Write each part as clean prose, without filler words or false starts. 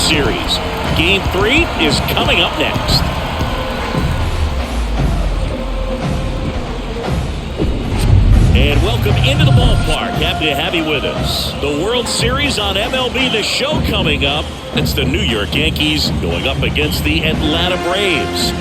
Series. Game 3 is coming up next. And welcome into the ballpark. Happy to have you with us. The World Series on MLB The Show coming up. It's the New York Yankees going up against the Atlanta Braves.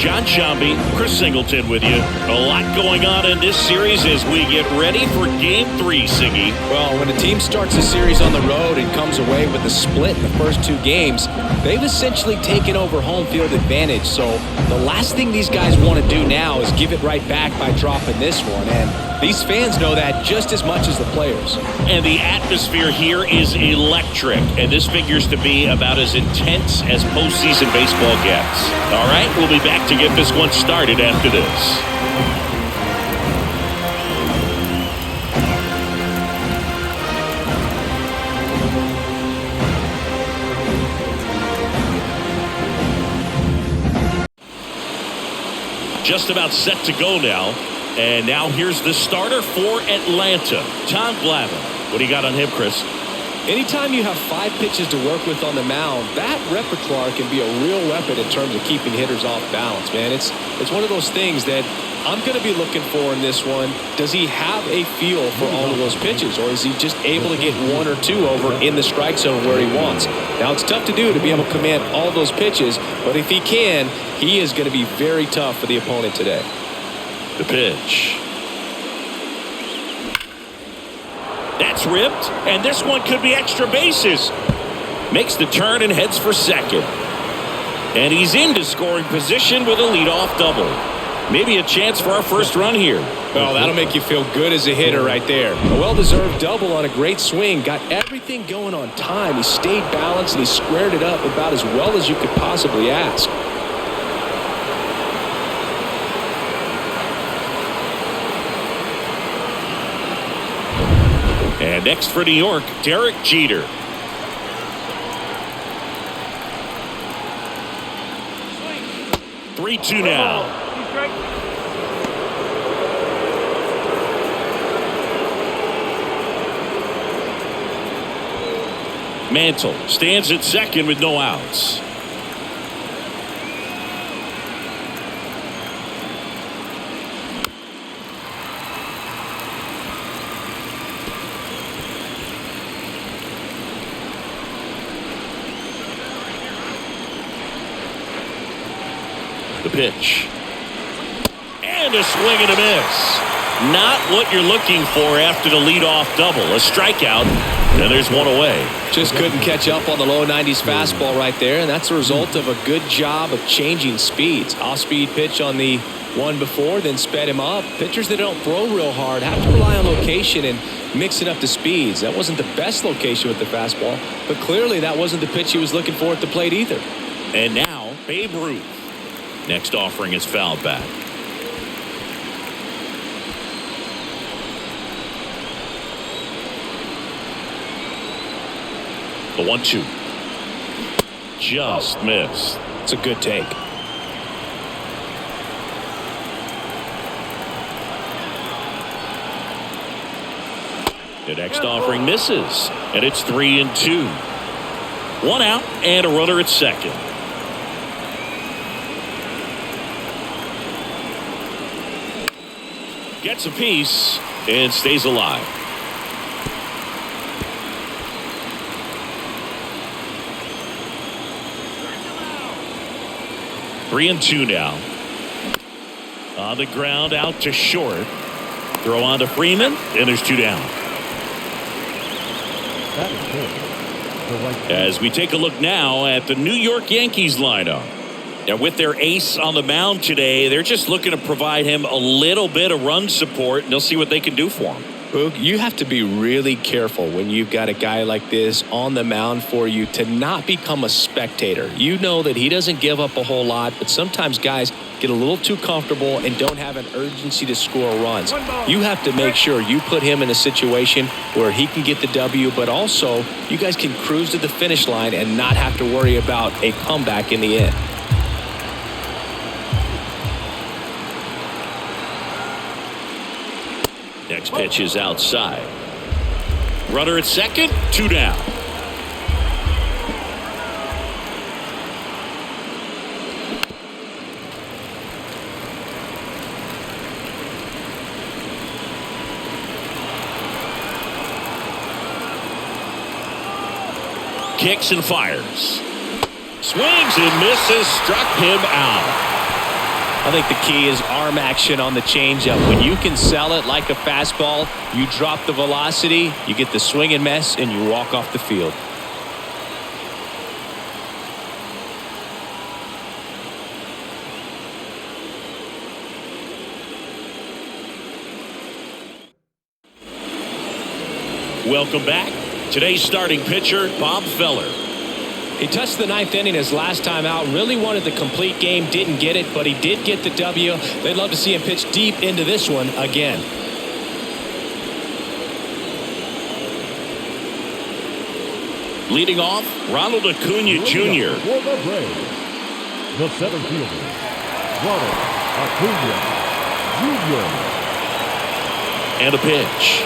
John Shambi, Chris Singleton with you. A lot going on in this series as we get ready for Game 3, Siggy. Well, when a team starts a series on the road and comes away with a split in the first 2 games, they've essentially taken over home field advantage. So the last thing these guys want to do now is give it right back by dropping this one. And these fans know that just as much as the players. And the atmosphere here is electric. And this figures to be about as intense as postseason baseball gets. All right, we'll be back to get this one started after this. Just about set to go now. And now here's the starter for Atlanta, Tom Glavine. What do you got on him, Chris? Anytime you have 5 pitches to work with on the mound, that repertoire can be a real weapon in terms of keeping hitters off balance, man. It's one of those things that I'm going to be looking for in this one. Does he have a feel for all of those pitches, or is he just able to get 1 or 2 over in the strike zone where he wants? Now, it's tough to do to be able to command all those pitches, but if he can, he is going to be very tough for the opponent today. The pitch. That's ripped, and this one could be extra bases. Makes the turn and heads for second. And he's into scoring position with a leadoff double. Maybe a chance for our first run here. Well, that'll make you feel good as a hitter right there. A well-deserved double on a great swing. Got everything going on time. He stayed balanced, and he squared it up about as well as you could possibly ask. And next for New York, Derek Jeter. Swing. 3-2 now. Mantle stands at second with no outs. The pitch. And a swing and a miss. Not what you're looking for after the leadoff double. A strikeout, and there's one away. Just couldn't catch up on the low 90s fastball right there, and that's a result of a good job of changing speeds. Off-speed pitch on the one before, then sped him up. Pitchers that don't throw real hard have to rely on location and mixing up the speeds. That wasn't the best location with the fastball, but clearly that wasn't the pitch he was looking for at the plate either. And now, Babe Ruth. Next offering is fouled back. The 1-2. Just missed. It's a good take. The next offering misses, and it's 3-2. 1 out and a runner at second. Gets a piece and stays alive. Three and two now. On the ground, out to short. Throw on to Freeman, and there's 2 down. As we take a look now at the New York Yankees lineup. Now, with their ace on the mound today, they're just looking to provide him a little bit of run support, and they'll see what they can do for him. Boog, you have to be really careful when you've got a guy like this on the mound for you to not become a spectator. You know that he doesn't give up a whole lot, but sometimes guys get a little too comfortable and don't have an urgency to score runs. You have to make sure you put him in a situation where he can get the W, but also you guys can cruise to the finish line and not have to worry about a comeback in the end. Next pitch is outside. Runner at second, 2 down. Kicks and fires. Swings and misses, struck him out. I think the key is arm action on the changeup. When you can sell it like a fastball, you drop the velocity, you get the swing and miss, and you walk off the field. Welcome back. Today's starting pitcher, Bob Feller. He touched the ninth inning his last time out. Really wanted the complete game. Didn't get it, but he did get the W. They'd love to see him pitch deep into this one again. Leading off, Ronald Acuna Jr. For the Braves, the center fielder, Ronald Acuna Jr. And a pitch.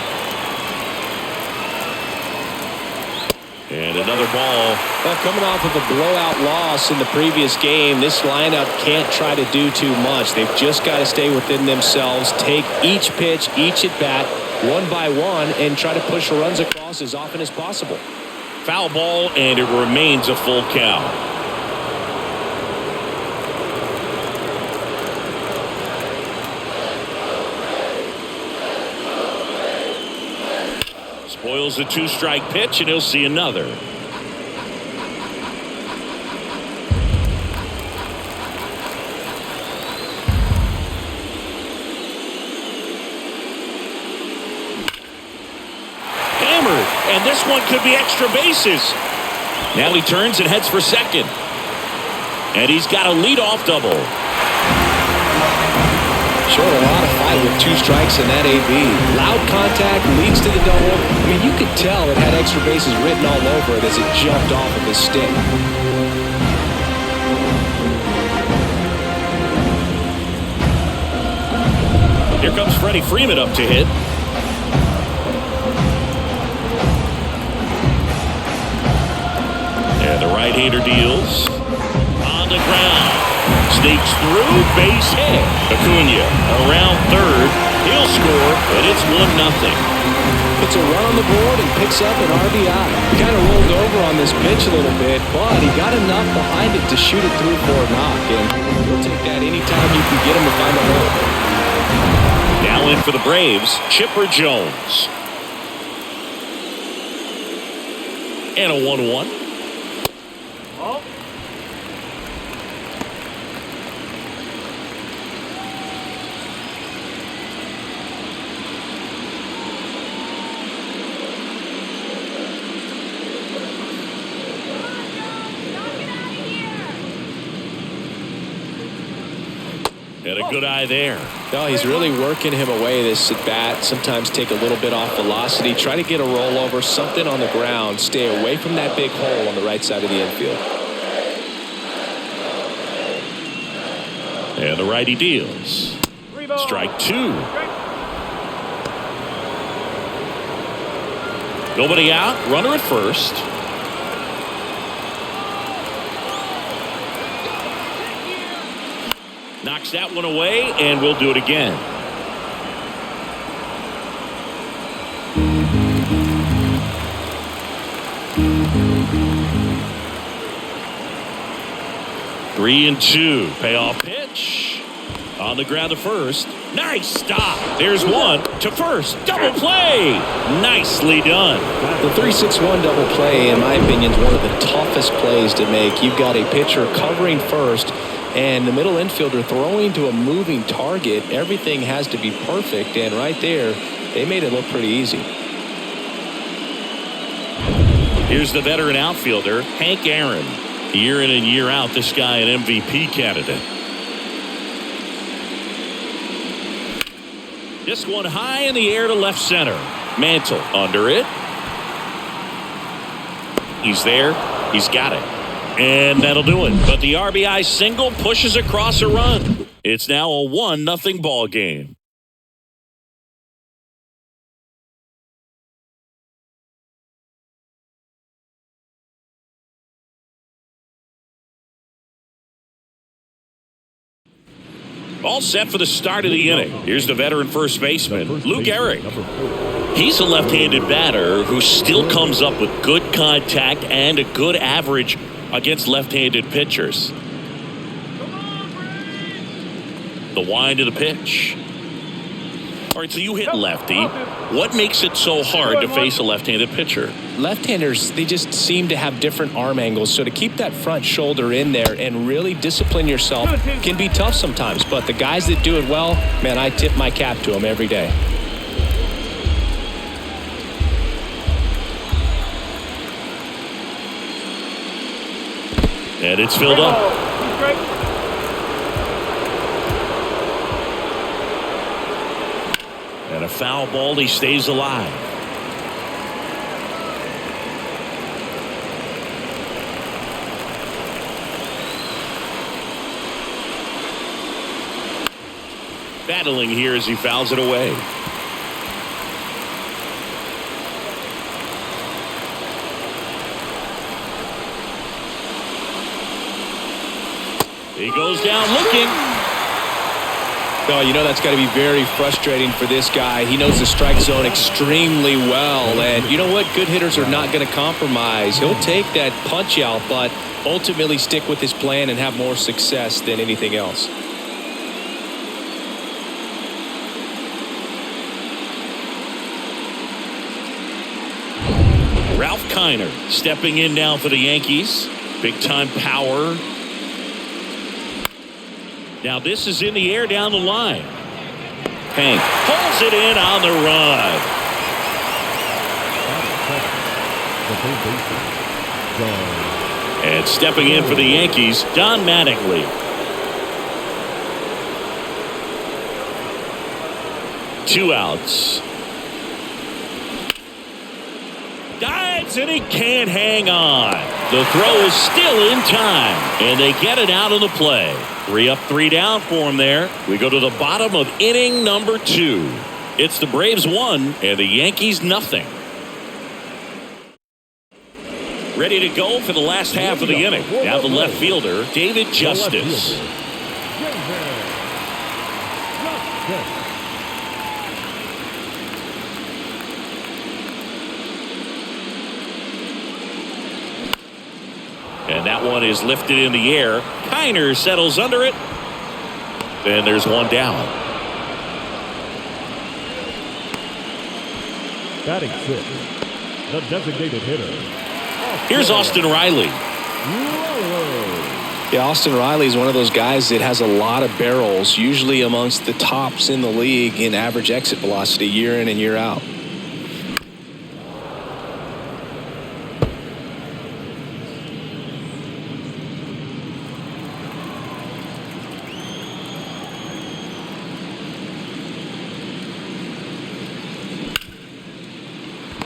And another ball. Well, coming off of a blowout loss in the previous game, this lineup can't try to do too much. They've just got to stay within themselves, take each pitch, each at bat, one by one, and try to push runs across as often as possible. Foul ball, and it remains a full count. Spoils the 2-strike pitch, and he'll see another. Hammered, and this one could be extra bases. Now he turns and heads for second. And he's got a leadoff double. Showed a lot of fight with 2 strikes in that AB. Loud contact leads to the double. I mean, you could tell it had extra bases written all over it as it jumped off of his stick. Here comes Freddie Freeman up to hit. And the right-hander deals. On the ground. Sneaks through, base hit. Acuna around third. He'll score, and it's 1-0. Puts a run on the board and picks up an RBI. He kind of rolled over on this pitch a little bit, but he got enough behind it to shoot it through for a knock, and he'll take that anytime you can get him to find a hole. Now in for the Braves, Chipper Jones. And a 1-1. And a good eye there. No, he's really working him away this at bat. Sometimes take a little bit off velocity. Try to get a rollover, something on the ground. Stay away from that big hole on the right side of the infield. And the righty deals. Strike 2. Nobody out. Runner at first. Knocks that one away, and we'll do it again. Three and 2. Payoff pitch. On the ground to first. Nice stop. There's one to first. Double play. Nicely done. The 3-6-1 double play, in my opinion, is one of the toughest plays to make. You've got a pitcher covering first, and the middle infielder throwing to a moving target. Everything has to be perfect, and right there, they made it look pretty easy. Here's the veteran outfielder, Hank Aaron. Year in and year out, this guy an MVP candidate. This one high in the air to left center. Mantle under it. He's there. He's got it. And that'll do it. But the RBI single pushes across a run. It's now a 1-0 ball game. All set for the start of the inning. Here's the veteran first baseman, Luke Gehrig. Number 4. He's a left-handed batter who still comes up with good contact and a good average against left-handed pitchers. The wind of the pitch. All right, so you hit lefty. What makes it so hard to face a left-handed pitcher? Left-handers, they just seem to have different arm angles. So to keep that front shoulder in there and really discipline yourself can be tough sometimes. But the guys that do it well, man, I tip my cap to them every day. And it's filled up. And a foul ball, he stays alive. Battling here as he fouls it away. He goes down looking. Oh, you know that's got to be very frustrating for this guy. He knows the strike zone extremely well. And you know what? Good hitters are not going to compromise. He'll take that punch out, but ultimately stick with his plan and have more success than anything else. Ralph Kiner stepping in now for the Yankees. Big time power. Now this is in the air down the line. Hank pulls it in on the run. The third baseman, John. And stepping in for the Yankees, Don Mattingly. Two outs. Dives and he can't hang on. The throw is still in time, and they get it out of the play. 3 up, 3 down for him there. We go to the bottom of inning number 2. It's the Braves 1 and the Yankees nothing. Ready to go for the last half of the inning. Now the left fielder, David Justice. And that one is lifted in the air. Kiner settles under it. And there's one down. Batting 6, the designated hitter. Here's Austin Riley. Yeah, Austin Riley is one of those guys that has a lot of barrels, usually amongst the tops in the league in average exit velocity year in and year out.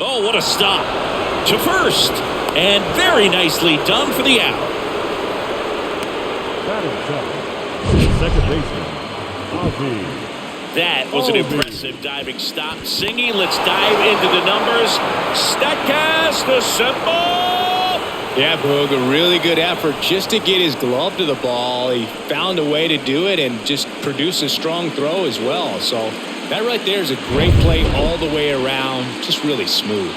Oh, what a stop. To first. And very nicely done for the out. Batting 7, second baseman, Ozzie. That was an impressive diving stop. Singy, let's dive into the numbers. Statcast, the symbol. Yeah, Boog, a really good effort just to get his glove to the ball. He found a way to do it and just produce a strong throw as well. So that right there is a great play all the way around. Just really smooth.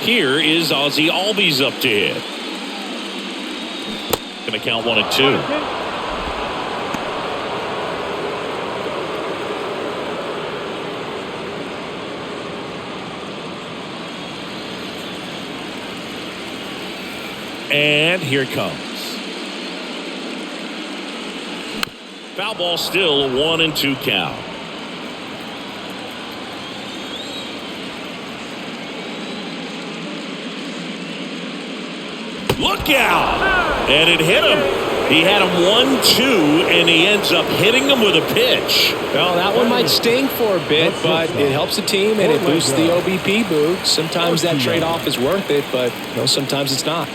Here is Ozzie Albies up to hit. Going to count 1 and 2. And here it comes. Foul ball, still a 1 and 2 count. Look out! And it hit him. He had him 1-2, and he ends up hitting him with a pitch. Well, that one might sting for a bit, but it helps the team and it boosts the OBP, Boog. Sometimes that trade-off is worth it, but you know, sometimes it's not.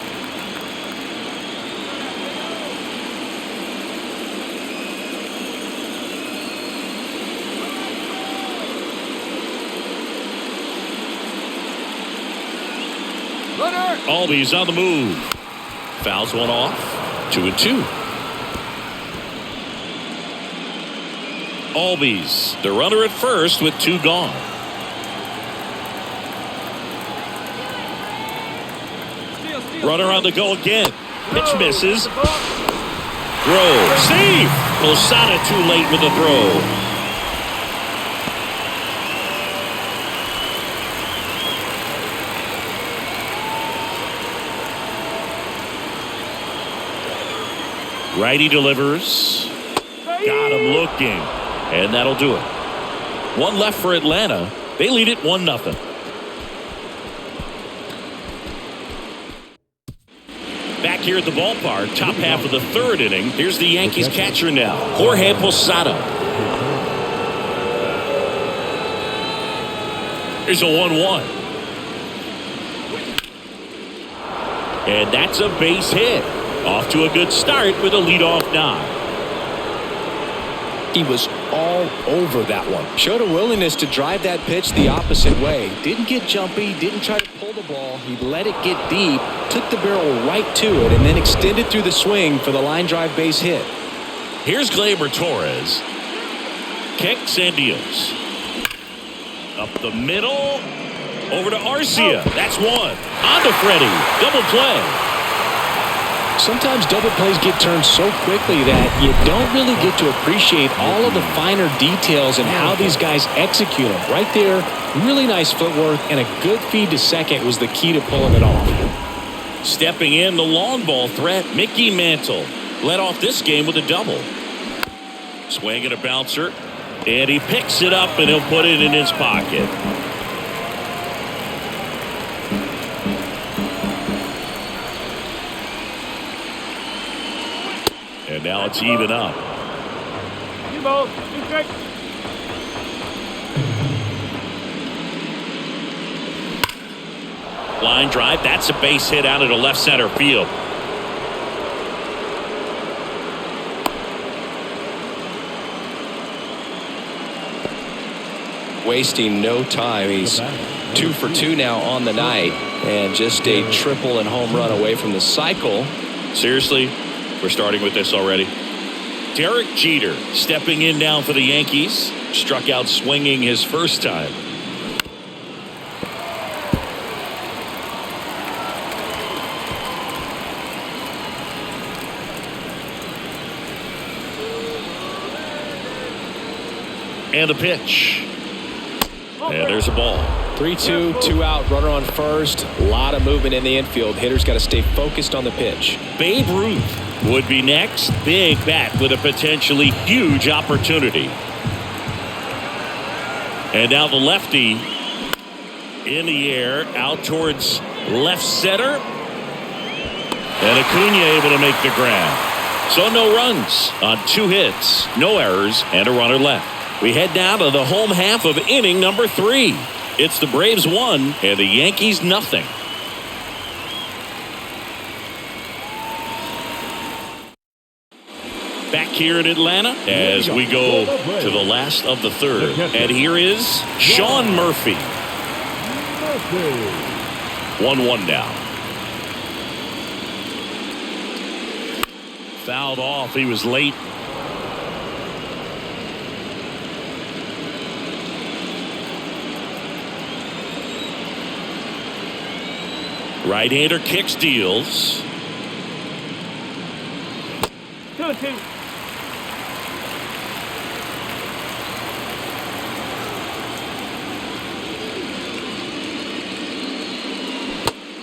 Albies on the move. Fouls one off. 2 and 2. Albies, the runner at first with 2 gone. Runner on the go again. Pitch misses. Throw. Save. Posada too late with the throw. Righty delivers. Got him looking. And that'll do it. 1 left for Atlanta. They lead it 1-0. Back here at the ballpark, top half of the 3rd inning. Here's the Yankees catcher now, Jorge Posada. Here's a 1-1. And that's a base hit. Off to a good start with a leadoff knock. He was all over that one. Showed a willingness to drive that pitch the opposite way. Didn't get jumpy, didn't try to pull the ball. He let it get deep, took the barrel right to it, and then extended through the swing for the line drive base hit. Here's Gleyber Torres. Kicks and deals. Up the middle. Over to Arcia. That's 1. On to Freddie. Double play. Sometimes double plays get turned so quickly that you don't really get to appreciate all of the finer details and how these guys execute them. Right there, really nice footwork, and a good feed to second was the key to pulling it off. Stepping in, the long ball threat, Mickey Mantle led off this game with a double. Swing and a bouncer, and he picks it up and he'll put it in his pocket. And now it's even up. Line drive. That's a base hit out into left center field. Wasting no time. He's 2 for 2 now on the night, and just a triple and home run away from the cycle. Seriously? We're starting with this already. Derek Jeter stepping in now for the Yankees. Struck out swinging his first time. And the pitch. And there's a ball. 3-2, 2 out, runner on first. A lot of movement in the infield. Hitters got to stay focused on the pitch. Babe Ruth would be next. Big bat with a potentially huge opportunity. And now the lefty in the air out towards left center. And Acuna able to make the grab. So no runs on 2 hits, no errors, and a runner left. We head down to the home half of inning number 3. It's the Braves 1 and the Yankees nothing. Back here in Atlanta as we go to the last of the 3rd. And here is Sean Murphy. 1-1 now. Fouled off. He was late. Right-hander kicks, deals. 2-2.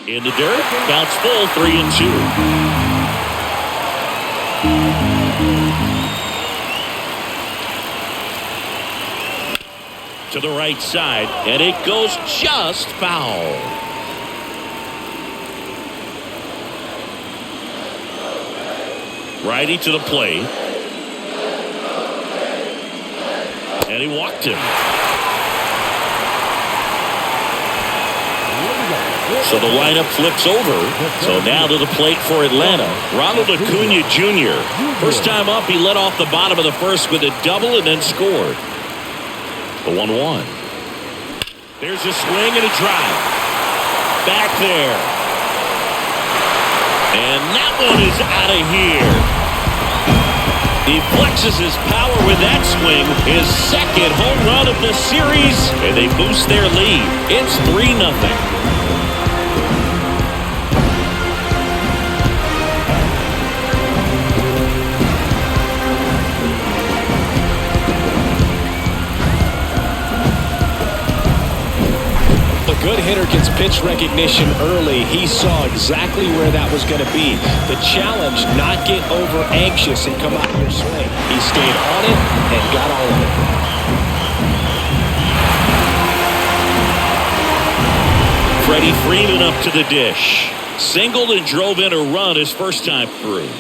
In the dirt, bounce full, 3-2. To the right side, and it goes just foul. Righty to the plate. And he walked him. So the lineup flips over. So now to the plate for Atlanta, Ronald Acuna Jr. First time up, he led off the bottom of the first with a double and then scored. The 1-1. There's a swing and a drive. Back there. And that one is out of here. He flexes his power with that swing. His second home run of the series. And they boost their lead. It's 3-0. A good hitter gets pitch recognition early. He saw exactly where that was going to be. The challenge, not get over anxious and come out of your swing. He stayed on it and got all of it. Freddie Freeman up to the dish. Singled and drove in a run his first time through.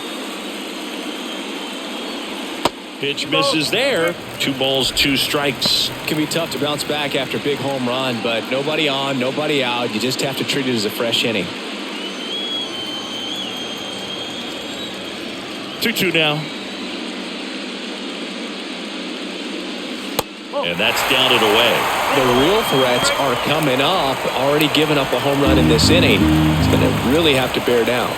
Pitch misses there. 2 balls, 2 strikes. Can be tough to bounce back after a big home run, but nobody on, nobody out. You just have to treat it as a fresh inning. 2-2 now. And that's down and away. The real threats are coming up. Already given up a home run in this inning. It's going to really have to bear down.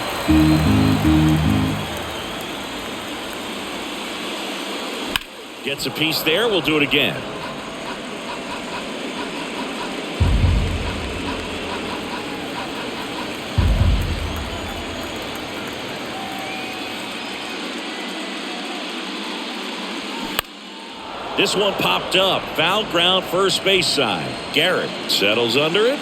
Gets a piece there. We'll do it again. This one popped up. Foul ground first base side. Garrett settles under it.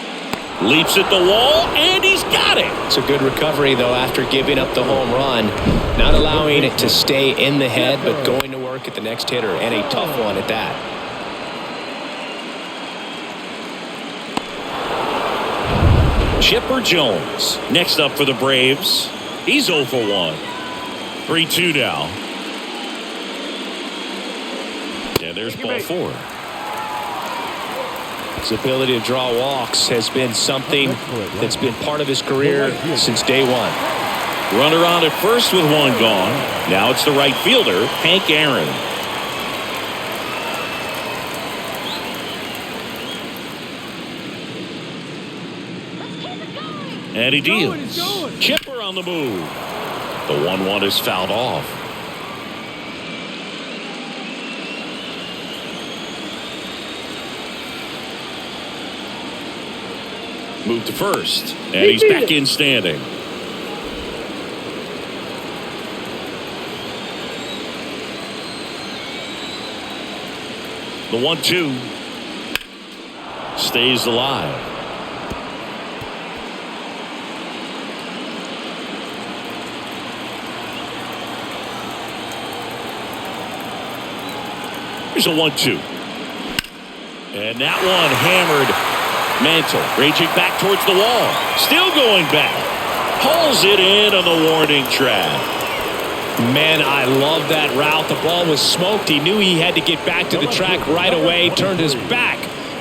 Leaps at the wall, and he's got it. It's a good recovery, though, after giving up the home run. Not allowing it to stay in the head, but going to work at the next hitter, and a tough one at that. Chipper Jones next up for the Braves. He's 0 for 1. 3-2 now. And there's ball 4. His ability to draw walks has been something that's been part of his career since day one. Runner on at first with 1 gone. Now it's the right fielder, Hank Aaron. And he deals. Chipper on the move. The 1-1 is fouled off. Move to first, and he's back in standing. The 1-2 stays alive. Here's a 1-2. And that one hammered. Mantle raging back towards the wall. Still going back. Pulls it in on the warning track. Man, I love that route. The ball was smoked. He knew he had to get back to the track right away. Turned his back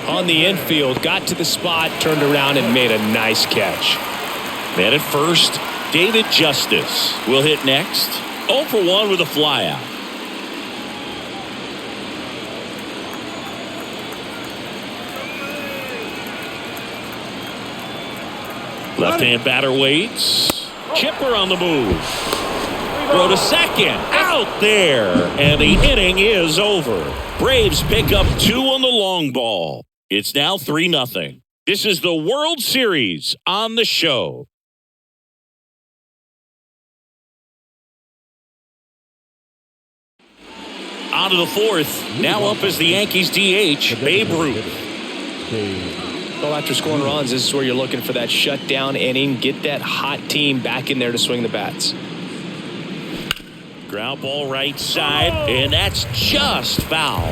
on the infield. Got to the spot. Turned around and made a nice catch. Man at first, David Justice will hit next. 0 for 1 with a flyout. Left-hand batter waits. Chipper on the move. Throw to second. Out there. And the inning is over. Braves pick up 2 on the long ball. It's now 3-0. This is the World Series on the show. On to the 4th. Now up as the Yankees DH, Babe Ruth. Well, after scoring runs, this is where you're looking for that shutdown inning. Get that hot team back in there to swing the bats. Ground ball right side, and that's just foul.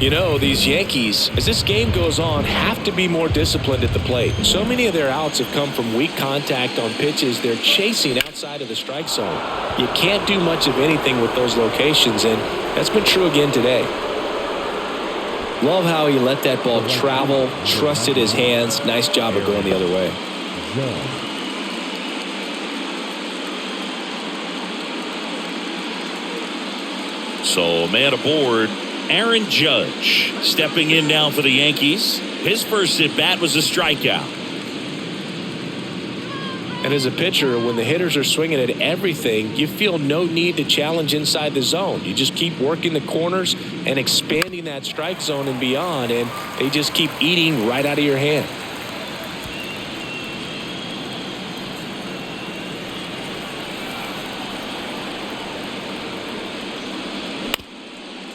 You know, these Yankees, as this game goes on, have to be more disciplined at the plate. So many of their outs have come from weak contact on pitches they're chasing outside of the strike zone. You can't do much of anything with those locations, and that's been true again today. Love how he let that ball travel, trusted his hands. Nice job of going the other way. So, man aboard, Aaron Judge stepping in now for the Yankees. His first at bat was a strikeout. And as a pitcher, when the hitters are swinging at everything, you feel no need to challenge inside the zone. You just keep working the corners and expanding that strike zone and beyond, and they just keep eating right out of your hand.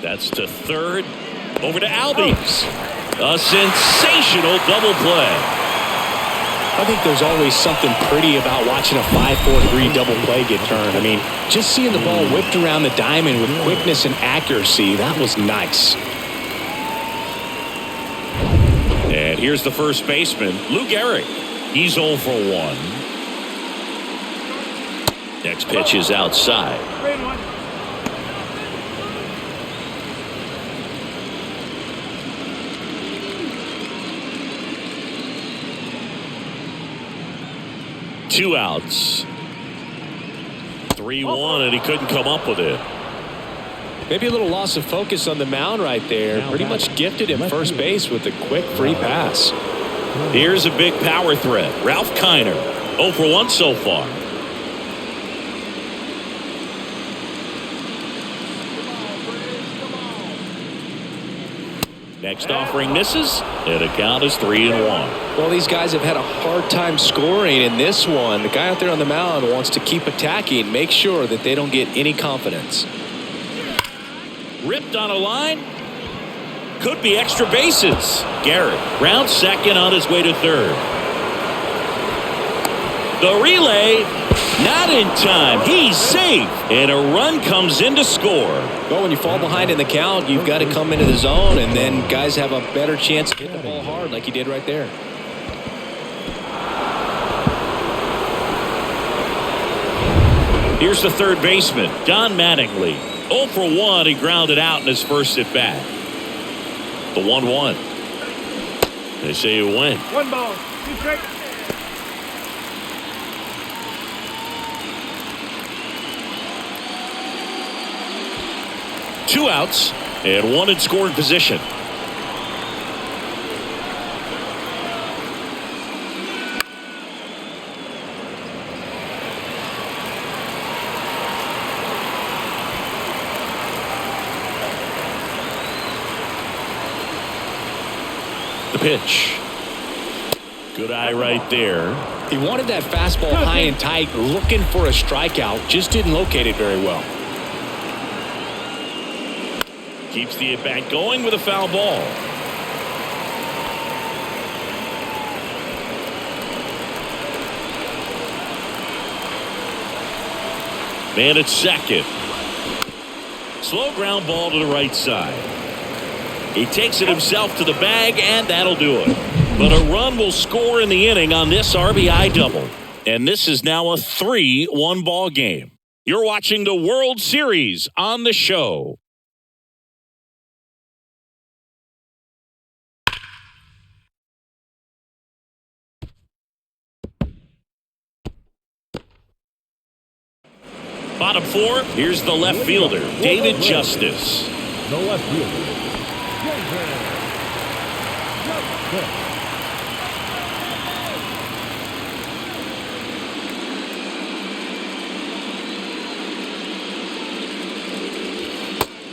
That's to third. Over to Albies. A sensational double play. I think there's always something pretty about watching a 5-4-3 double play get turned. I mean, just seeing the ball whipped around the diamond with quickness and accuracy, that was nice. And here's the first baseman, Lou Gehrig. He's 0 for 1. Next pitch is outside. 2 outs. 3-1, and he couldn't come up with it. Maybe a little loss of focus on the mound right there. Pretty much gifted at first base with a quick free pass. Here's a big power threat. Ralph Kiner, 0 for 1 so far. Next offering misses, and a count is 3-1. Well, these guys have had a hard time scoring in this one. The guy out there on the mound wants to keep attacking, make sure that they don't get any confidence. Ripped on a line. Could be extra bases. Garrett rounds second on his way to third. The relay, not in time. He's safe, and a run comes in to score. Well, when you fall behind in the count, you've got to come into the zone, and then guys have a better chance to hit the ball hard like he did right there. Here's the third baseman, Don Mattingly. 0 for 1, he grounded out in his first at bat. The 1-1. They say you win. 1 ball, 2 strikes. Two outs and 1 in scoring position. The pitch. Good eye right there. He wanted that fastball high and tight, looking for a strikeout. Just didn't locate it very well. Keeps the at-bat going with a foul ball. Man at second. Slow ground ball to the right side. He takes it himself to the bag, and that'll do it. But a run will score in the inning on this RBI double. And this is now a 3-1 ball game. You're watching the World Series on the show. Bottom 4, here's the left fielder, David Justice. The left fielder, David Justice.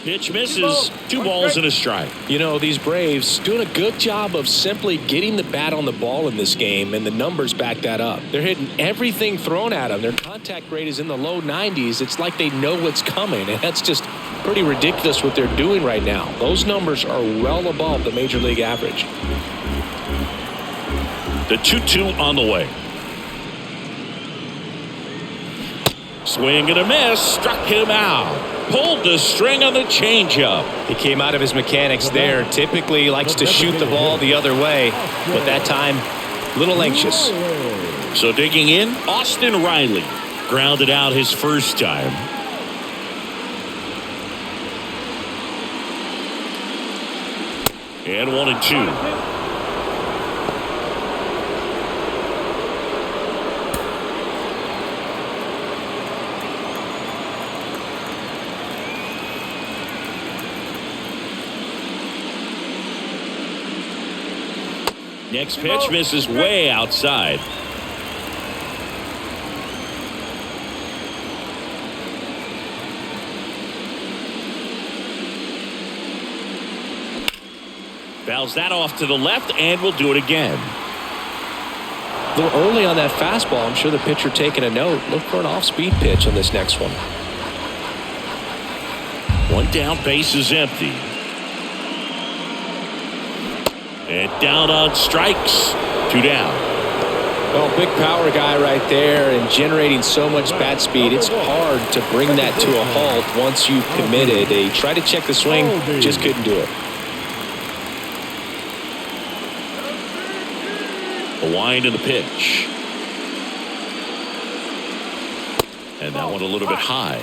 Pitch misses. 2 balls and a strike. You know, these Braves doing a good job of simply getting the bat on the ball in this game, and the numbers back that up. They're hitting everything thrown at them. Their contact rate is in the low 90s. It's like they know what's coming, and that's just pretty ridiculous what they're doing right now. Those numbers are well above the major league average. The 2-2 on the way. Swing and a miss. Struck him out. Pulled the string on the changeup. He came out of his mechanics there. Typically likes to shoot the ball the other way, but that time, a little anxious. So digging in, Austin Riley grounded out his first time. And 1-2. Next pitch misses way outside. Fouls that off to the left and will do it again. A little early on that fastball. I'm sure the pitcher taking a note. Look for an off-speed pitch on this next one. One down, base is empty. And down on strikes. 2 down. Well, big power guy right there and generating so much bat speed. It's hard to bring that to a halt once you've committed. They tried to check the swing, just couldn't do it. A wind in the pitch. And that one a little bit high.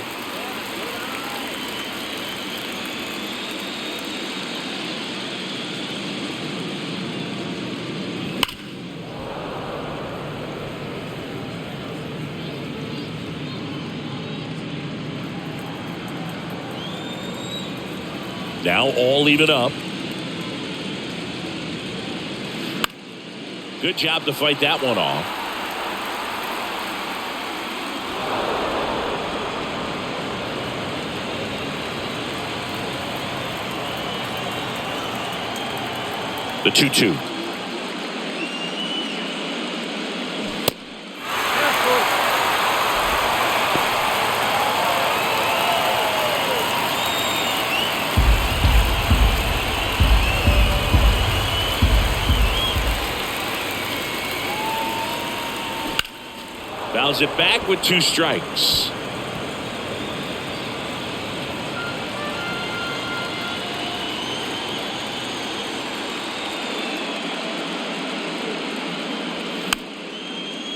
Now all even up. Good job to fight that one off. The 2-2. Fouls it back with 2 strikes.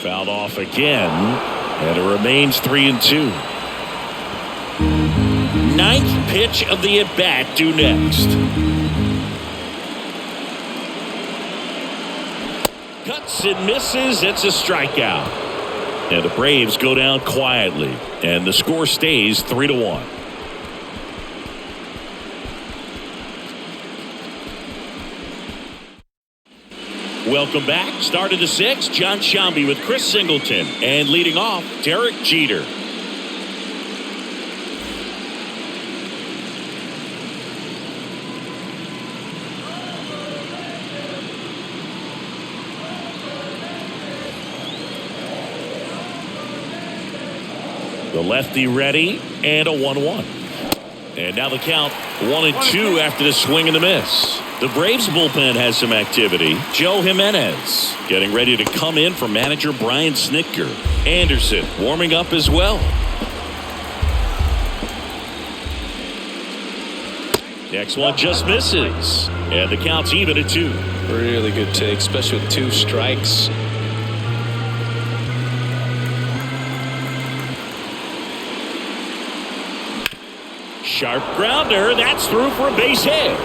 Fouled off again, and it remains 3-2. 9th pitch of the at-bat due next. Cuts and misses. It's a strikeout. And the Braves go down quietly, and the score stays 3-1. Welcome back. Start of the 6th. John Shambi with Chris Singleton, and leading off, Derek Jeter. The lefty ready, and a 1-1. And now the count 1-2 after the swing and the miss. The Braves bullpen has some activity. Joe Jimenez getting ready to come in for manager Brian Snitker. Anderson warming up as well. Next one just misses. And the count's even at 2. Really good take, especially with 2 strikes. Sharp grounder. That's through for a base hit.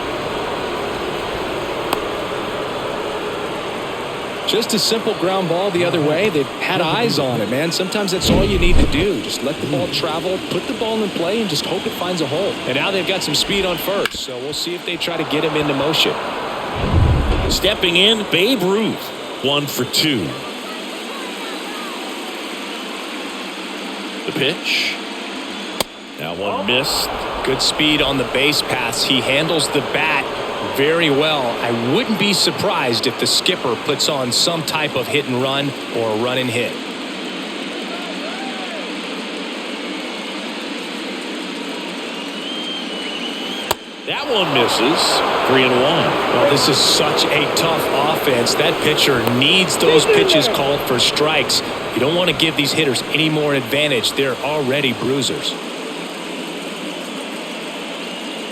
Just a simple ground ball the other way. They've had eyes on it, man. Sometimes that's all you need to do. Just let the ball travel, put the ball in play, and just hope it finds a hole. And now they've got some speed on first, so we'll see if they try to get him into motion. Stepping in, Babe Ruth. 1 for 2. The pitch. That one missed. Good speed on the base pass. He handles the bat very well. I wouldn't be surprised if the skipper puts on some type of hit and run or a run and hit. That one misses. 3-1. Well, this is such a tough offense. That pitcher needs those pitches called for strikes. You don't want to give these hitters any more advantage. They're already bruisers.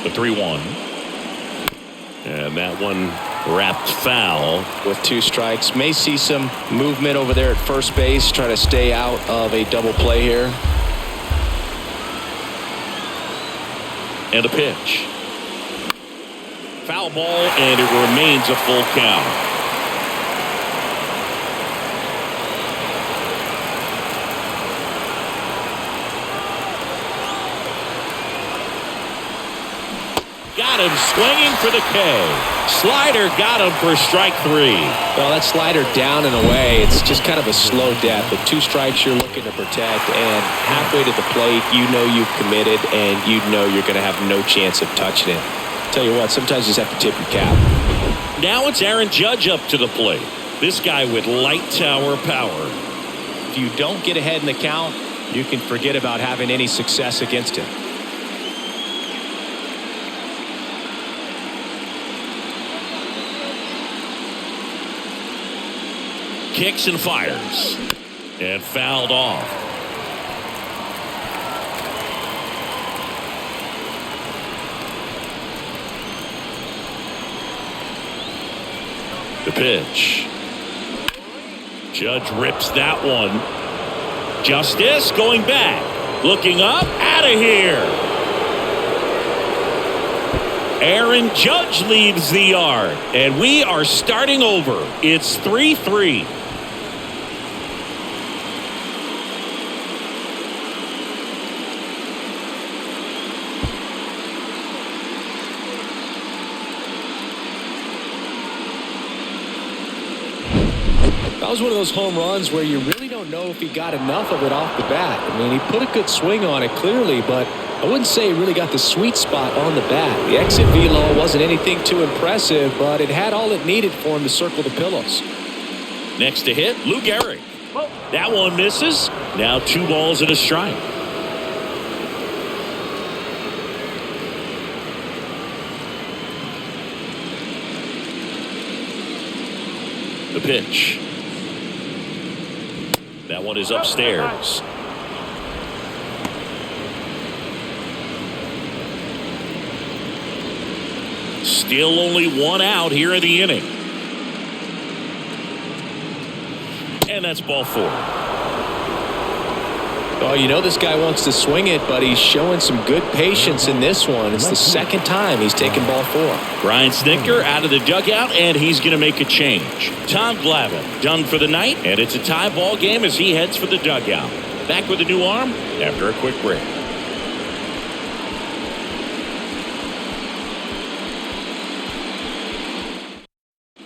The 3-1. And that one wrapped foul. With 2 strikes. May see some movement over there at first base. Try to stay out of a double play here. And a pitch. Foul ball, and it remains a full count. Got him swinging for the K. Slider got him for strike 3. Well, that slider down and away, it's just kind of a slow death. With 2 strikes you're looking to protect, and halfway to the plate, you know you've committed, and you know you're going to have no chance of touching it. Tell you what, sometimes you just have to tip your cap. Now it's Aaron Judge up to the plate. This guy with light tower power. If you don't get ahead in the count, you can forget about having any success against him. Kicks and fires. And fouled off. The pitch. Judge rips that one. Justice going back. Looking up. Out of here. Aaron Judge leaves the yard. And we are starting over. It's 3-3. That was one of those home runs where you really don't know if he got enough of it off the bat. I mean, he put a good swing on it clearly, but I wouldn't say he really got the sweet spot on the bat. The exit velo wasn't anything too impressive, but it had all it needed for him to circle the pillows. Next to hit, Lou Gehrig. That one misses. Now 2 balls and a strike. The pitch. That one is upstairs. Still only 1 out here in the inning. And that's ball 4. Oh, you know this guy wants to swing it, but he's showing some good patience in this one. It's the second time he's taken ball 4. Brian Snitker out of the dugout, and he's going to make a change. Tom Glavine done for the night, and it's a tie ball game as he heads for the dugout. Back with a new arm after a quick break.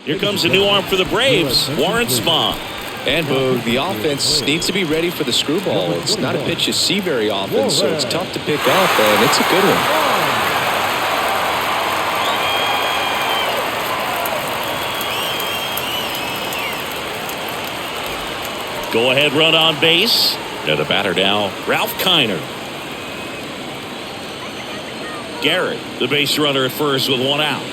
Here comes a new arm for the Braves, Warren Spahn. And Boog, the offense needs to be ready for the screwball. It's not a pitch you see very often, so it's tough to pick up, and it's a good one. Go ahead run on base. And the batter now, Ralph Kiner. Garrett, the base runner at first with 1 out.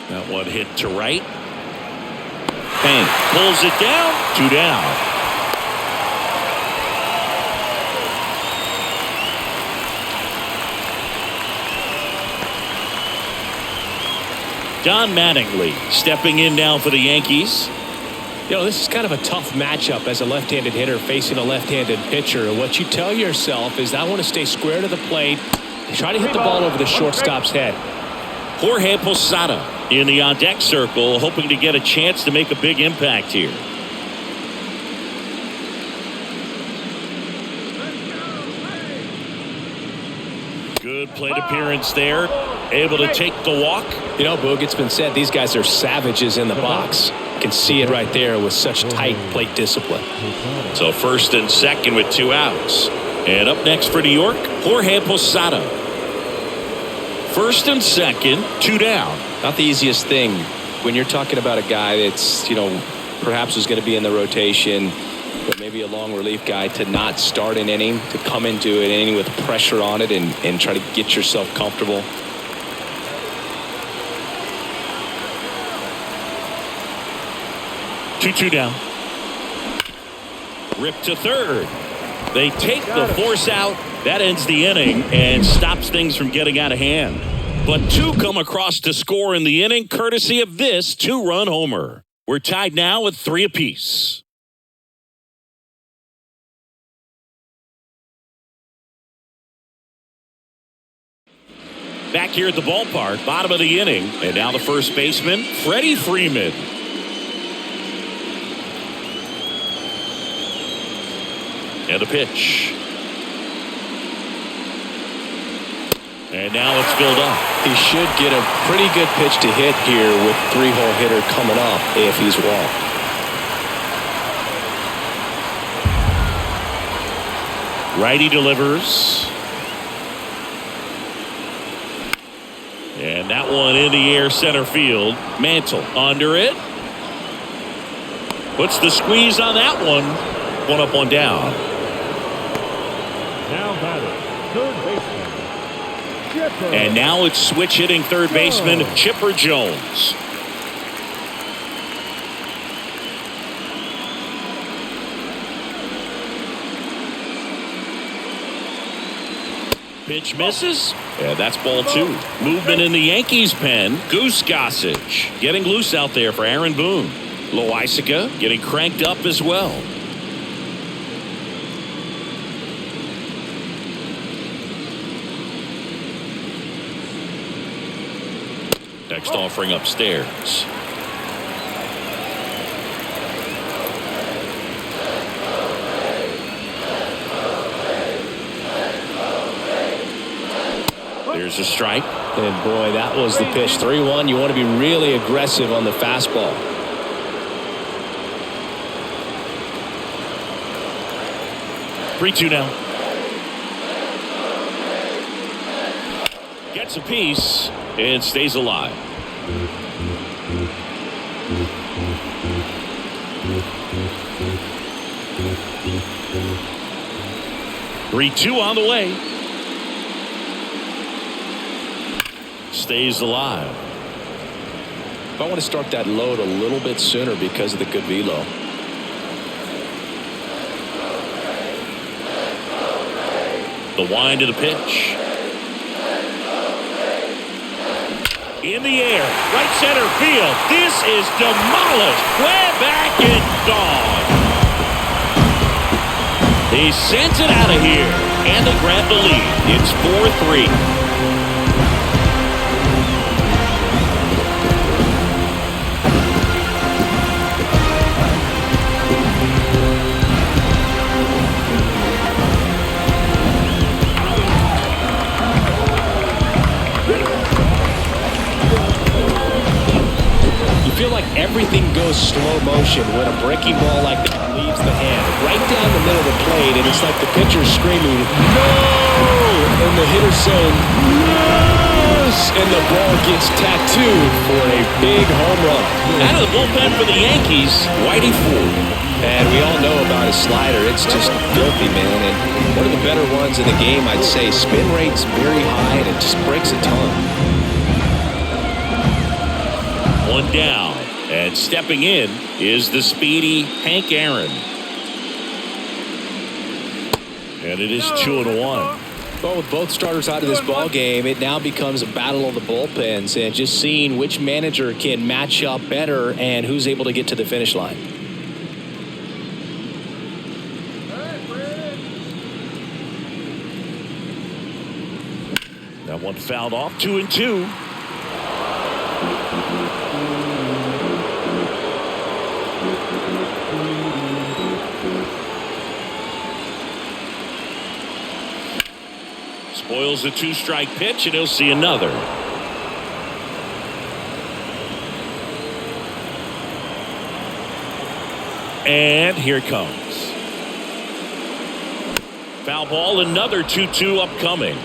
That one hit to right. Hank pulls it down. 2 down. Don Mattingly stepping in now for the Yankees. You know, this is kind of a tough matchup as a left-handed hitter facing a left-handed pitcher. What you tell yourself is, I want to stay square to the plate, try to hit the ball over the shortstop's head. Jorge Posada in the on-deck circle, hoping to get a chance to make a big impact here. Good plate appearance there. Able to take the walk. You know, Boog, it's been said these guys are savages in the box. You can see it right there with such tight plate discipline. So first and second with 2 outs. And up next for New York, Jorge Posada. First and second, 2 down. Not the easiest thing when you're talking about a guy that's, you know, perhaps is going to be in the rotation, but maybe a long relief guy, to not start an inning, to come into an inning with pressure on it and try to get yourself comfortable. Two down. Rip to third. They take the force out. That ends the inning and stops things from getting out of hand. But 2 come across to score in the inning, courtesy of this 2-run homer. We're tied now with 3 apiece. Back here at the ballpark, bottom of the inning, and now the first baseman, Freddie Freeman. And a pitch. And now it's filled up. He should get a pretty good pitch to hit here with 3-hole hitter coming up if he's walked. Righty delivers. And that one in the air center field. Mantle under it. Puts the squeeze on that one. One up, one down. Now batting, third baseman, Chipper. And now it's switch hitting third baseman Chipper Jones. Pitch misses. Yeah, that's ball two. Movement in the Yankees pen. Goose Gossage getting loose out there for Aaron Boone. Loisaga getting cranked up as well. Next offering upstairs. There's a strike. And boy, that was the pitch. 3-1. You want to be really aggressive on the fastball. 3-2 now. Gets a piece and stays alive. Three-two on the way. Stays alive. I want to start that load a little bit sooner because of the good velo. The wind of the pitch. In the air, right center field. This is demolished. Way back and gone. He sends it out of here, and they grab the lead. It's 4-3. Feel like everything goes slow motion when a breaking ball like that leaves the hand right down the middle of the plate, and it's like the pitcher's screaming no, and the hitter saying yes, and the ball gets tattooed for a big home run. Out of the bullpen for the Yankees, Whitey Ford. And we all know about his slider. It's just filthy, man, and one of the better ones in the game, I'd say. Spin rate's very high, and it just breaks a ton. One down, and stepping in is the speedy Hank Aaron. And it is 2-1. Well, with both starters out of this ball game, it now becomes a battle of the bullpens and just seeing which manager can match up better and who's able to get to the finish line. That one fouled off. 2-2. Spoils the two-strike pitch, and he'll see another. And here it comes. Foul ball, another 2-2 upcoming.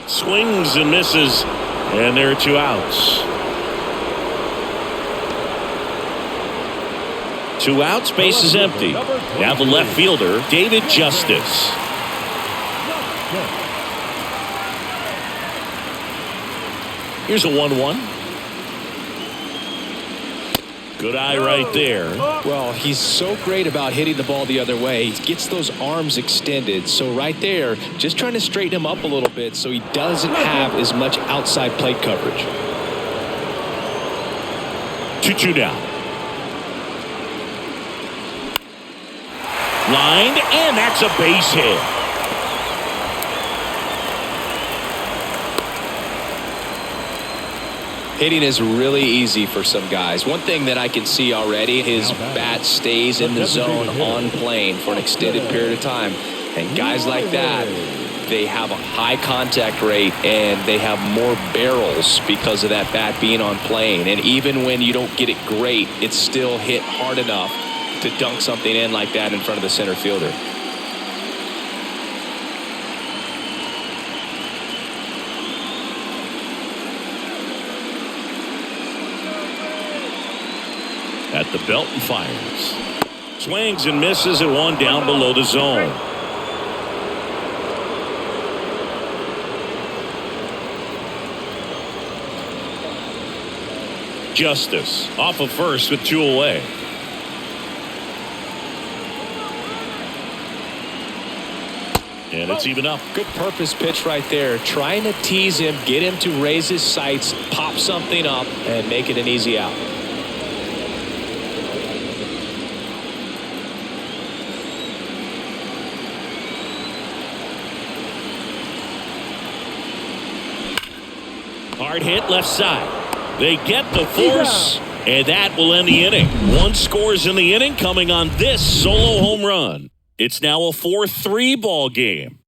Swings and misses, and there are two outs. Two outs, base is empty. Now the left fielder, David Justice. Here's a 1-1. Good eye right there. Well, he's so great about hitting the ball the other way. He gets those arms extended. So right there, just trying to straighten him up a little bit so he doesn't have as much outside plate coverage. 2-2 down. Lined, and that's a base hit. Hitting is really easy for some guys. One thing that I can see already, his bat stays in the zone on plane for an extended period of time. And guys like that, they have a high contact rate and they have more barrels because of that bat being on plane. And even when you don't get it great, it's still hit hard enough to dunk something in like that in front of the center fielder. At the belt and fires. Swings and misses at one down below the zone. Justice off of first with 2 away. And it's even up. Good purpose pitch right there. Trying to tease him, get him to raise his sights, pop something up, and make it an easy out. Hard hit left side. They get the force, and that will end the inning. 1 scores in the inning coming on this solo home run. It's now a 4-3 ball game.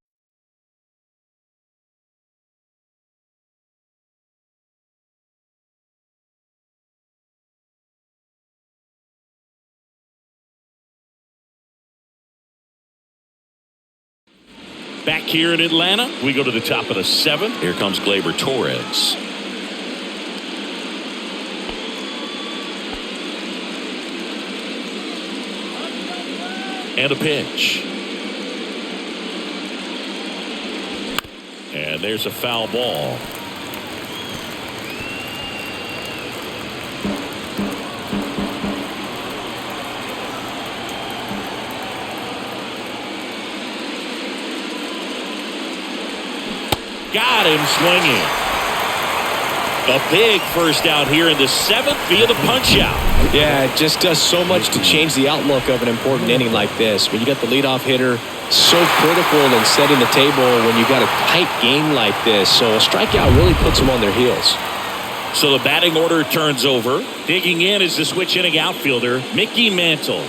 Back here in Atlanta, we go to the top of the 7th. Here comes Gleyber Torres. And a pitch. And there's a foul ball. Got him swinging. A big first out here in the 7th via the punch out. Yeah, it just does so much to change the outlook of an important inning like this. When you got the leadoff hitter, so critical in setting the table when you got a tight game like this. So a strikeout really puts them on their heels. So the batting order turns over. Digging in is the switch inning outfielder, Mickey Mantle.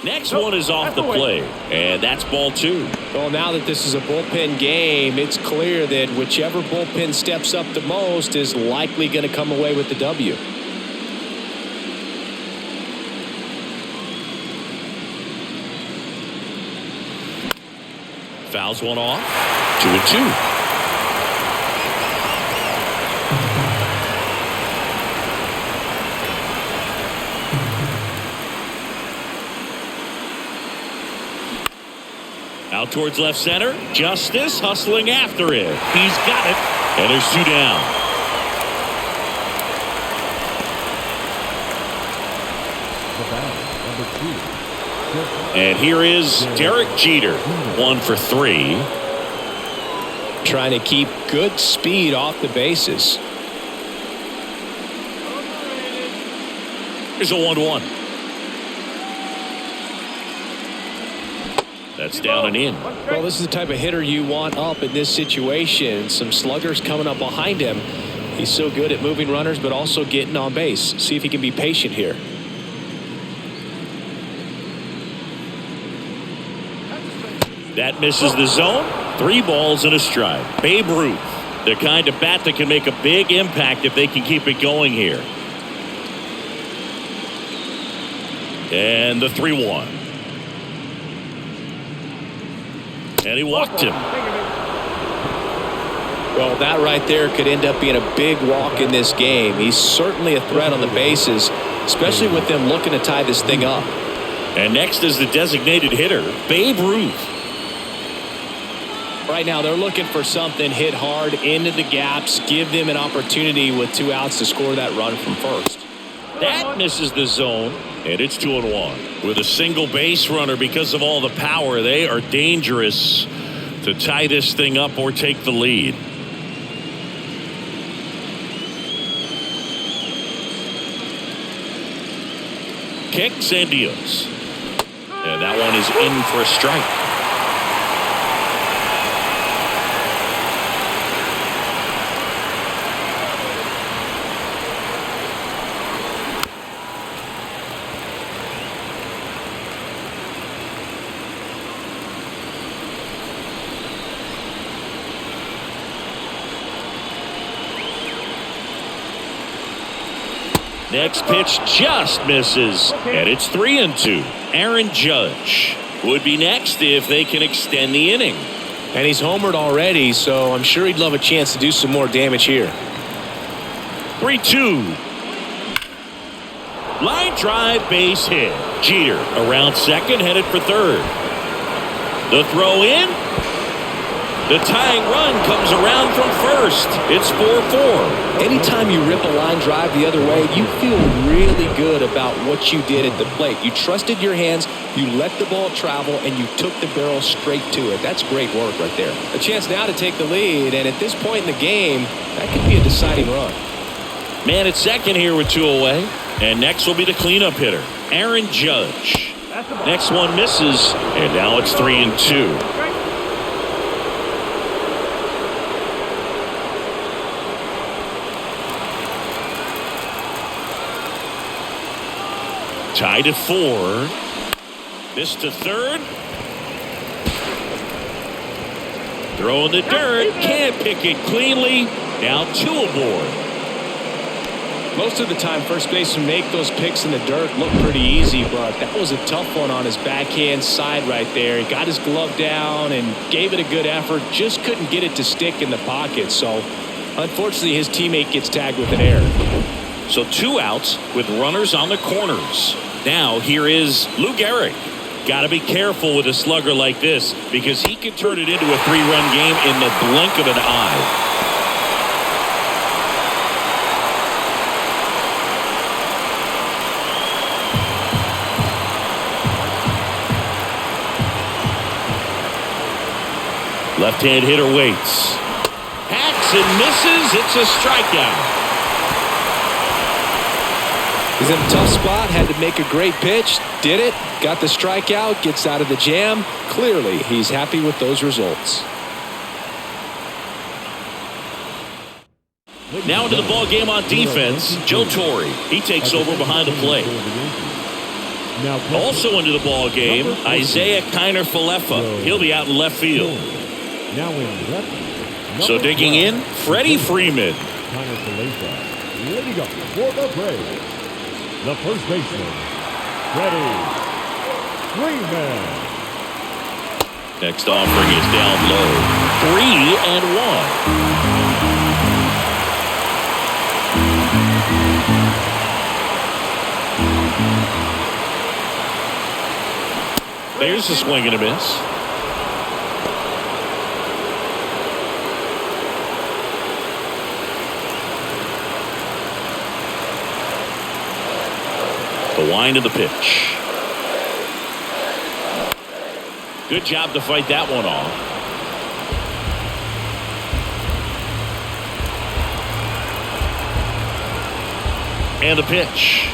Next one is off the plate, and that's ball 2. Well, now that this is a bullpen game, it's clear that whichever bullpen steps up the most is likely going to come away with the W. Fouls one off. 2-2. Out towards left center. Justice hustling after it. He's got it. And there's 2 down. And here is Derek Jeter. 1 for 3. Trying to keep good speed off the bases. Here's a 1-1. That's down and in. Well, this is the type of hitter you want up in this situation. Some sluggers coming up behind him. He's so good at moving runners, but also getting on base. See if he can be patient here. That misses the zone. 3 balls and a strike. Babe Ruth, the kind of bat that can make a big impact if they can keep it going here. And the 3-1. And he walked him. Well, that right there could end up being a big walk in this game. He's certainly a threat on the bases, especially with them looking to tie this thing up. And next is the designated hitter, Babe Ruth. Right now, they're looking for something hit hard into the gaps, give them an opportunity with 2 outs to score that run from first. That misses the zone, and it's 2-1. With a single base runner, because of all the power, they are dangerous to tie this thing up or take the lead. Kicks and deals. And that one is in for a strike. Next pitch just misses, and it's 3-2. Aaron Judge would be next if they can extend the inning. And he's homered already, so I'm sure he'd love a chance to do some more damage here. 3-2. Line drive, base hit. Jeter around second, headed for third. The throw in. The tying run comes around from first. It's 4-4. Anytime you rip a line drive the other way, you feel really good about what you did at the plate. You trusted your hands, you let the ball travel, and you took the barrel straight to it. That's great work right there. A chance now to take the lead, and at this point in the game, that could be a deciding run. Man at second here with 2 away. And next will be the cleanup hitter, Aaron Judge. Next one misses, and now it's 3-2. Tied at 4. This to third. Throw in the dirt. Can't pick it cleanly. Now 2 aboard. Most of the time, first basemen make those picks in the dirt look pretty easy, but that was a tough one on his backhand side right there. He got his glove down and gave it a good effort. Just couldn't get it to stick in the pocket. So, unfortunately, his teammate gets tagged with an error. So 2 outs with runners on the corners. Now here is Lou Gehrig. Got to be careful with a slugger like this because he can turn it into a 3-run game in the blink of an eye. Left-hand hitter waits. Hacks and misses. It's a strikeout. He's in a tough spot, had to make a great pitch, did it, got the strikeout, gets out of the jam. Clearly, he's happy with those results. Now into the ball game on defense, Joe Torre. He takes over behind the plate. Also into the ball game, Isaiah Kiner-Falefa. He'll be out in left field. So digging in, Freddie Freeman. Ready to go for the Braves. The first baseman, Freddie Freeman. Next offering is down low. 3-1. There's a swing and a miss. The wind of the pitch. Good job to fight that one off. And the pitch.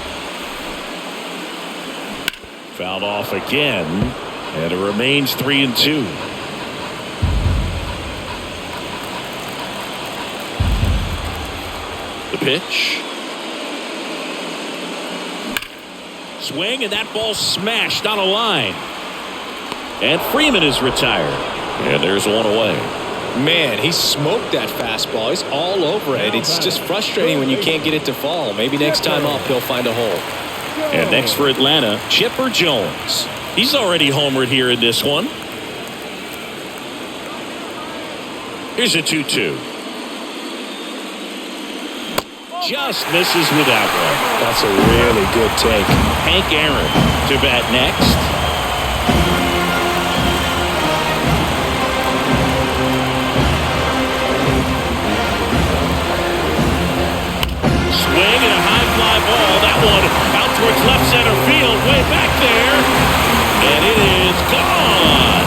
Fouled off again. And it remains 3-2. The pitch. Swing, and that ball smashed on a line. And Freeman is retired. And there's one away. Man, he smoked that fastball. He's all over it. It's just frustrating when you can't get it to fall. Maybe next time up, he'll find a hole. And next for Atlanta, Chipper Jones. He's already homered here in this one. Here's a 2-2. Just misses with that one. That's a really good take. Hank Aaron to bat next. Swing and a high fly ball. That one out towards left center field, way back there. And it is gone.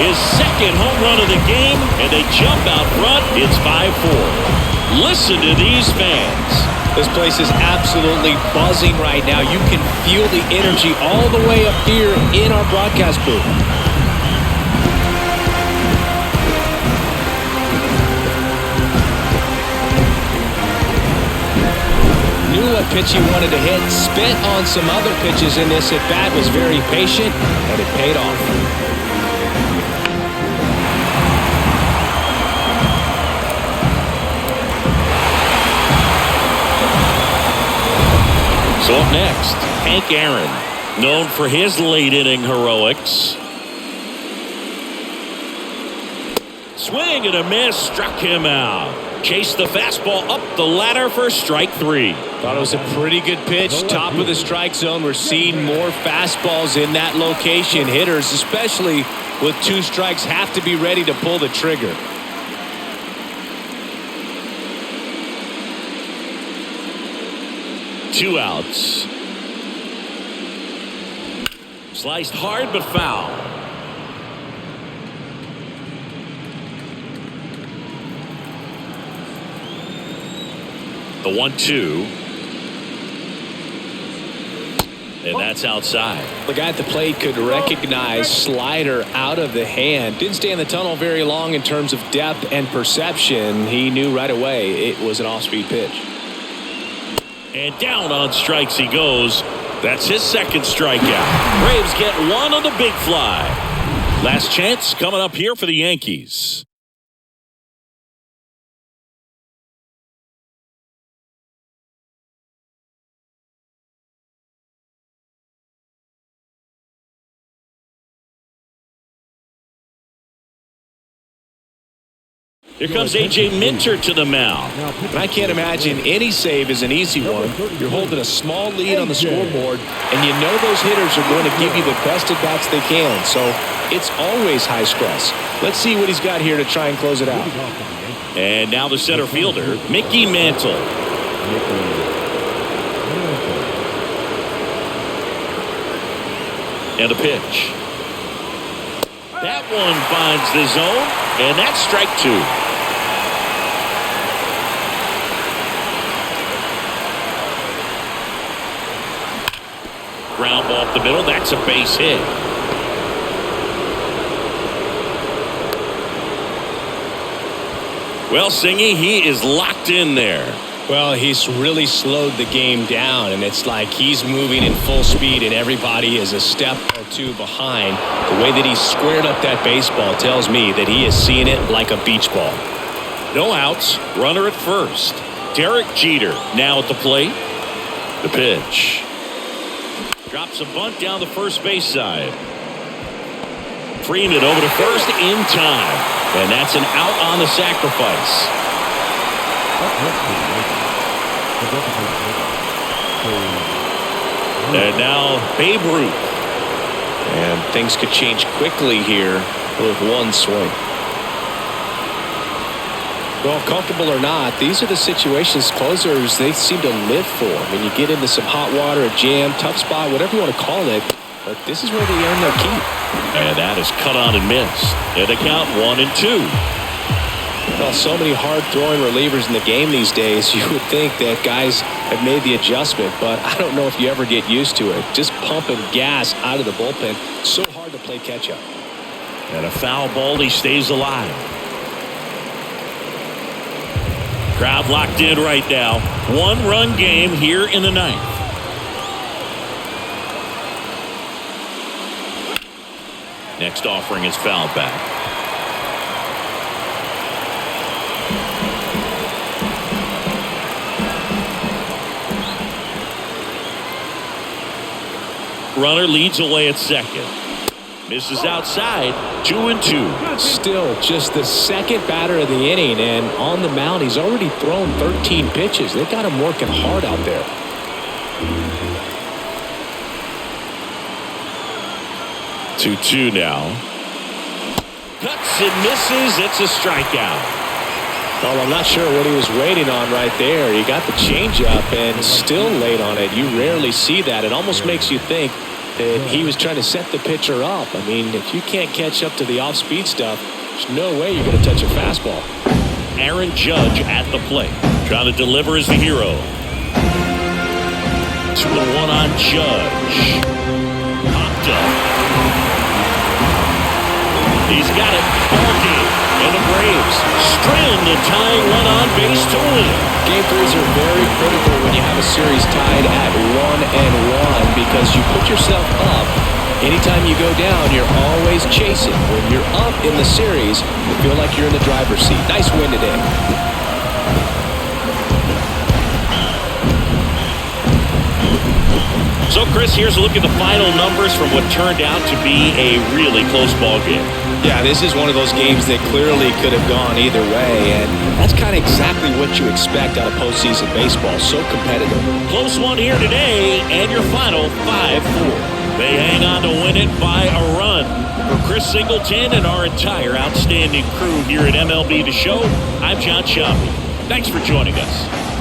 His second home run of the game, and they jump out front. It's 5-4. Listen to these fans. This place is absolutely buzzing right now. You can feel the energy all the way up here in our broadcast booth. Knew what pitch he wanted to hit, spent on some other pitches in this at bat, was very patient, and it paid off. So up next, Hank Aaron, known for his late inning heroics. Swing and a miss, struck him out. Chased the fastball up the ladder for strike 3. Thought it was a pretty good pitch. Top of the strike zone. We're seeing more fastballs in that location. Hitters, especially with 2 strikes, have to be ready to pull the trigger. Two outs. Sliced hard but foul. The 1-2. And that's outside. The guy at the plate could recognize slider out of the hand. Didn't stay in the tunnel very long in terms of depth and perception. He knew right away it was an off-speed pitch. And down on strikes he goes. That's his second strikeout. Braves get one on the big fly. Last chance coming up here for the Yankees. Here comes A.J. Minter to the mound. And I can't imagine any save is an easy one. You're holding a small lead on the scoreboard, and you know those hitters are going to give you the best at-bats they can. So it's always high stress. Let's see what he's got here to try and close it out. And now the center fielder, Mickey Mantle. And the pitch. That one finds the zone, and that's strike 2. Ground ball up the middle. That's a base hit. Well, Singy, he is locked in there. Well, he's really slowed the game down, and it's like he's moving in full speed, and everybody is a step or 2 behind. The way that he squared up that baseball tells me that he is seeing it like a beach ball. No outs. Runner at first. Derek Jeter now at the plate. The pitch. Drops a bunt down the first base side. Freeman over to first in time. And that's an out on the sacrifice. And now Babe Ruth. And things could change quickly here with one swing. Well, comfortable or not, these are the situations closers they seem to live for. When you get into some hot water, a jam, tough spot, whatever you want to call it, but this is where they earn their keep. And that is cut on and missed. And they count 1-2. Well, so many hard-throwing relievers in the game these days, you would think that guys have made the adjustment, but I don't know if you ever get used to it. Just pumping gas out of the bullpen, so hard to play catch-up. And a foul ball, he stays alive. Crowd locked in right now. 1-run game here in the 9th. Next offering is fouled back. Runner leads away at second. Misses outside. 2-2. Still just the second batter of the inning, and on the mound he's already thrown 13 pitches. They've got him working hard out there. 2-2 now. Cuts and misses. It's a strikeout. Well, I'm not sure what he was waiting on right there. He got the changeup and still late on it. You rarely see that. It almost makes you think that he was trying to set the pitcher up. I mean, if you can't catch up to the off-speed stuff, there's no way you're going to touch a fastball. Aaron Judge at the plate. Trying to deliver as the hero. 2-1 on Judge. Popped up. He's got it. Ball game. And the Braves strand the tying run on base to win. Game 3s are very critical when you have a series tied at 1-1 because you put yourself up. Anytime you go down, you're always chasing. When you're up in the series, you feel like you're in the driver's seat. Nice win today. So, Chris, here's a look at the final numbers from what turned out to be a really close ball game. Yeah, this is one of those games that clearly could have gone either way, and that's kind of exactly what you expect out of postseason baseball. So competitive. Close one here today, and your final 5-4. They hang on to win it by a run. For Chris Singleton and our entire outstanding crew here at MLB The Show, I'm John Schaub. Thanks for joining us.